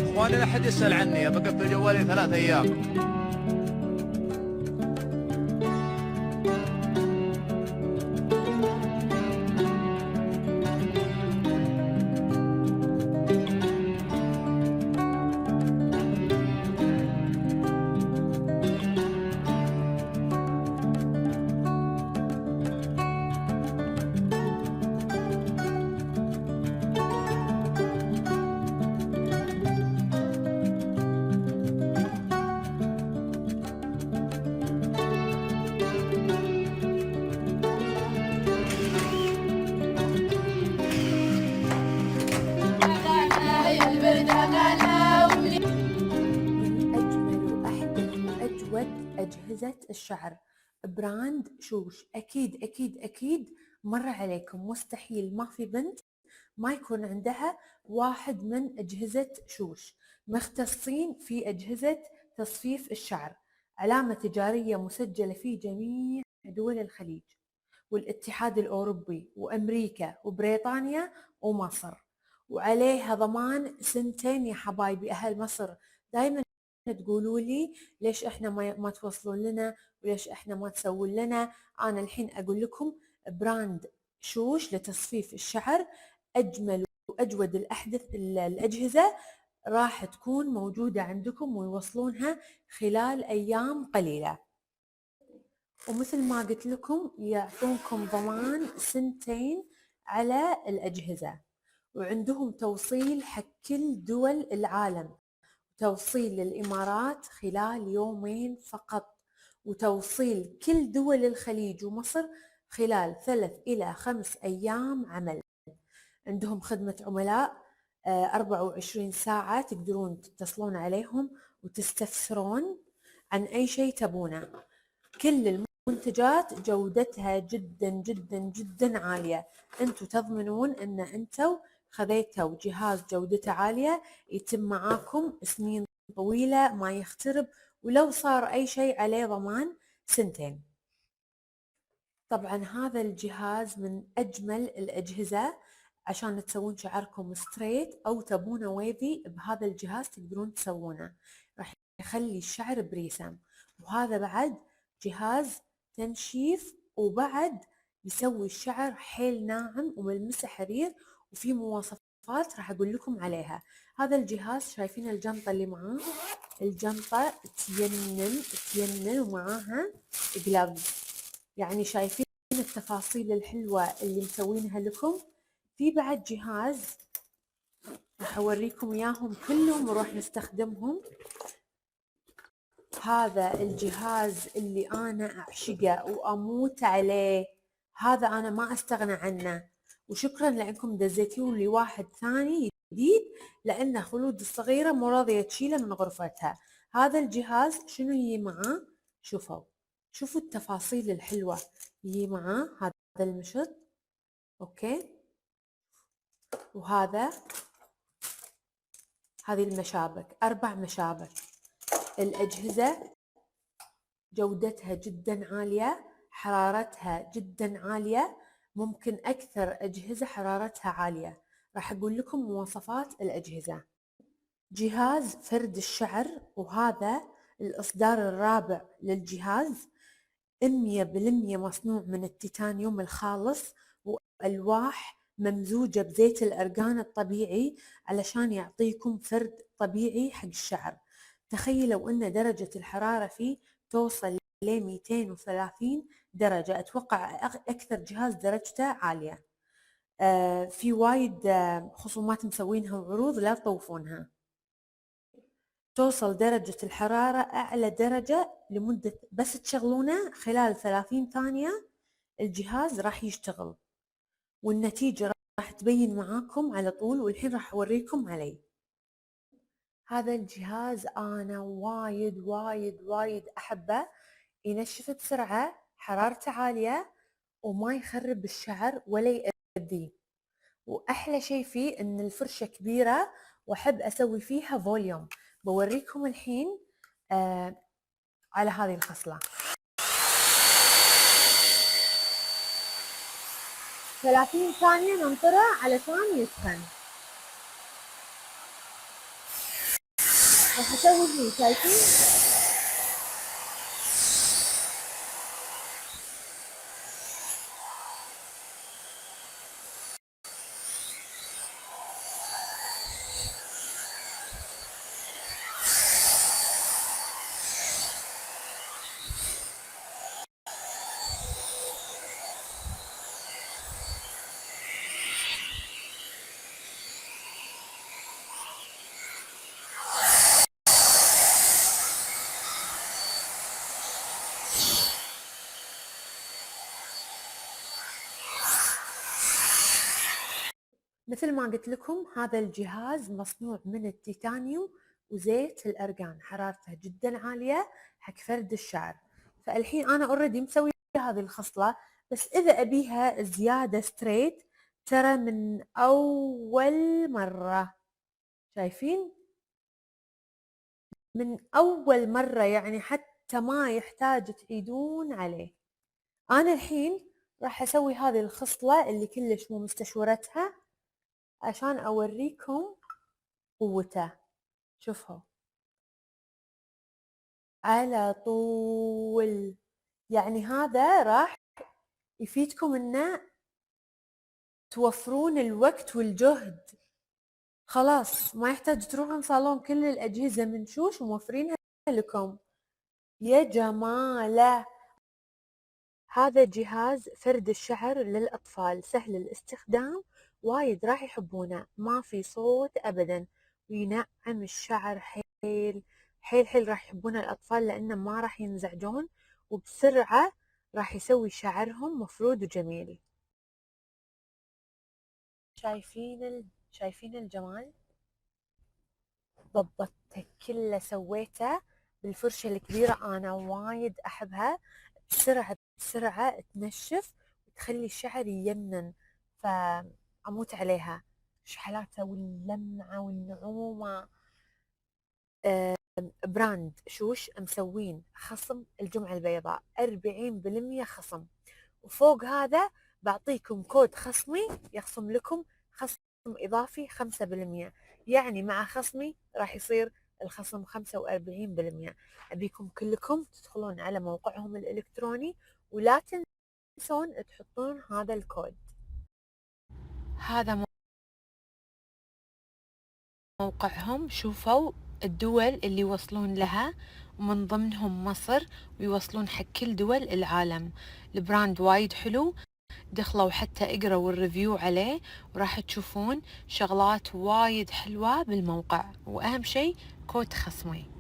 اخواني لا حد يسال عني، بقفل جوالي 3 ايام. أجهزة الشعر براند شوش. أكيد أكيد أكيد مر عليكم، مستحيل ما في بنت ما يكون عندها واحد من أجهزة شوش. مختصين في أجهزة تصفيف الشعر، علامة تجارية مسجلة في جميع دول الخليج والاتحاد الأوروبي وأمريكا وبريطانيا ومصر، وعليها ضمان 2 يا حبايبي. أهل مصر دايما تقولوا لي ليش احنا ما توصلون لنا، وليش احنا ما تسوون لنا. انا الحين اقول لكم براند شوش لتصفيف الشعر، اجمل واجود الاحدث الاجهزه راح تكون موجوده عندكم ويوصلونها خلال ايام قليله. ومثل ما قلت لكم يعطونكم ضمان 2 على الاجهزه، وعندهم توصيل حق كل دول العالم، توصيل للإمارات خلال 2 فقط، وتوصيل كل دول الخليج ومصر خلال 3 إلى 5 أيام عمل. عندهم خدمة عملاء 24 ساعة تقدرون تتصلون عليهم وتستفسرون عن أي شيء تبونه. كل المنتجات جودتها جدا جدا جدا عالية، انتم تضمنون ان انتم خذيتوا جهاز جودته عالية يتم معاكم سنين طويلة ما يخترب، ولو صار اي شيء عليه ضمان 2. طبعا هذا الجهاز من اجمل الاجهزة عشان تسوون شعركم ستريت او تبونه ويفي. بهذا الجهاز تقدرون تسوونه، راح يخلي الشعر بريسم. وهذا بعد جهاز تنشيف، وبعد يسوي الشعر حيل ناعم وملمسه حرير، وفي مواصفات راح اقول لكم عليها. هذا الجهاز شايفين الجنطة اللي معاه، الجنطة تينن ومعاها جلافز، يعني شايفين التفاصيل الحلوة اللي مسوينها لكم. في بعد جهاز راح اوريكم اياهم كلهم وراح نستخدمهم. هذا الجهاز اللي انا اعشقه واموت عليه، هذا انا ما استغنى عنه، وشكرا لانكم دزيتوا لي واحد ثاني جديد، لان خلود الصغيره مو راضيه تشيله من غرفتها. هذا الجهاز شنو يجي معاه؟ شوفوا التفاصيل الحلوه يجي معاه. هذا المشط، اوكي، وهذا هذه المشابك، 4 مشابك. الأجهزة جودتها جدا عالية، حرارتها جدا عالية، ممكن أكثر أجهزة حرارتها عالية. راح أقول لكم مواصفات الأجهزة. جهاز فرد الشعر، وهذا الإصدار الرابع للجهاز، 100% مصنوع من التيتانيوم الخالص، وألواح ممزوجة بزيت الأرغان الطبيعي علشان يعطيكم فرد طبيعي حق الشعر. تخيلوا أن درجة الحرارة فيه توصل ل 230 درجة، أتوقع أكثر جهاز درجته عالية. في وايد خصومات مسوينها وعروض لا تطوفونها. توصل درجة الحرارة أعلى درجة لمدة بس تشغلونه خلال 30 ثانية الجهاز راح يشتغل، والنتيجة راح تبين معاكم على طول، والحين راح أوريكم عليه. هذا الجهاز أنا وايد وايد وايد أحبه، ينشف بسرعة، حرارته عالية، وما يخرب الشعر ولا يأذيه. وأحلى شيء فيه إن الفرشة كبيرة وأحب أسوي فيها فوليوم. بوريكم الحين على هذه الخصلة. 30 ثانية ننطره علشان يسخن. راح اسوي فيه، شايفين؟ مثل ما قلت لكم هذا الجهاز مصنوع من التيتانيوم وزيت الأرغان، حرارته جدا عالية حق فرد الشعر. فالحين أنا اوريدي مسوي هذه الخصلة، بس إذا أبيها زيادة ستريت ترى من أول مرة، شايفين؟ من أول مرة، يعني حتى ما يحتاج تعيدون عليه. أنا الحين راح أسوي هذه الخصلة اللي كلش مو مستشورتها عشان أوريكم قوته. شوفوا على طول، يعني هذا راح يفيدكم انه توفرون الوقت والجهد. خلاص ما يحتاج تروحون صالون، كل الأجهزة من شوش وموفرينها لكم. يا جماله، هذا جهاز فرد الشعر للأطفال، سهل الاستخدام، وايد راح يحبونه، ما في صوت أبدا، وينعم الشعر حيل حيل حيل، راح يحبونه الأطفال لأنه ما راح ينزعجون، وبسرعة راح يسوي شعرهم مفرود وجميل. شايفين الجمال؟ ضبطته كله، سويته بالفرشة الكبيرة، أنا وايد أحبها، بسرعة تنشف وتخلي الشعر يمنن، فأموت عليها، شحلاته واللمعة والنعومة. براند شوش مسوين خصم الجمعة البيضاء 40% خصم، وفوق هذا بعطيكم كود خصمي يخصم لكم خصم إضافي 5%، يعني مع خصمي راح يصير الخصم 45%. أبيكم كلكم تدخلون على موقعهم الإلكتروني ولا تنسون تحطون هذا الكود. هذا موقعهم، شوفوا الدول اللي يوصلون لها، ومن ضمنهم مصر، ويوصلون حق كل دول العالم. البراند وايد حلو، دخلوا حتى اقروا الريفيو عليه، وراح تشوفون شغلات وايد حلوة بالموقع، وأهم شي كود خصمي.